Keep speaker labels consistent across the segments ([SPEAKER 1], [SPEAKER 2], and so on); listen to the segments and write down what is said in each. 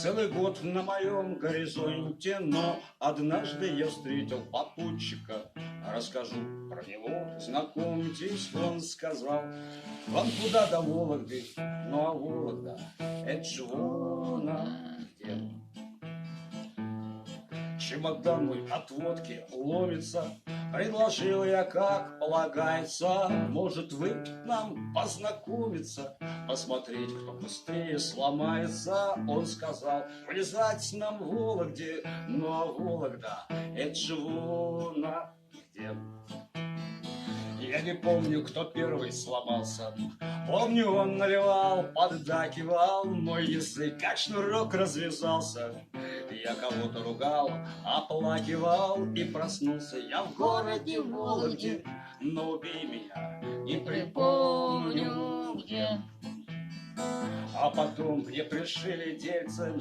[SPEAKER 1] целый год на моем горизонте, но однажды я встретил попутчика. Расскажу про него, знакомьтесь, он сказал: вам куда до Вологды? Ну а Вологда — это ж вон где. Чемодан мой от водки ломится. Предложил я, как полагается, может, выпить нам, познакомиться, посмотреть, кто быстрее сломается. Он сказал: вылезать нам в Вологде, ну а Вологда — это же вон где. Я не помню, кто первый сломался. Помню, он наливал, поддакивал, мой язык как шнурок развязался. Я кого-то ругал, оплакивал, и проснулся я в городе Вологде. Но убей меня, не припомню где. А потом мне пришили дельце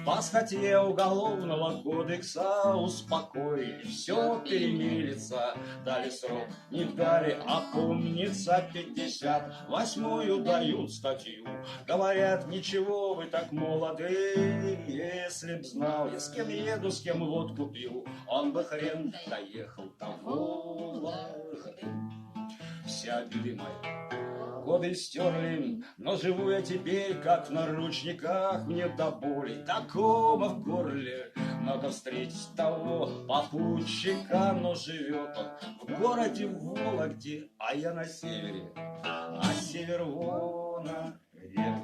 [SPEAKER 1] по статье Уголовного кодекса. Успокоили, все перемелится. Дали срок, не дали, опомнится. 58-ю дают статью. Говорят: ничего, вы так молоды. Если б знал я, с кем еду, с кем водку пью, он бы хрен доехал до Вологды. Все обиды мои годы стерли, но живу я теперь, как в наручниках. Мне до боли, до кома в горле. Надо встретить того попутчика, но живет он в городе Вологде, а я на севере, а север вон где.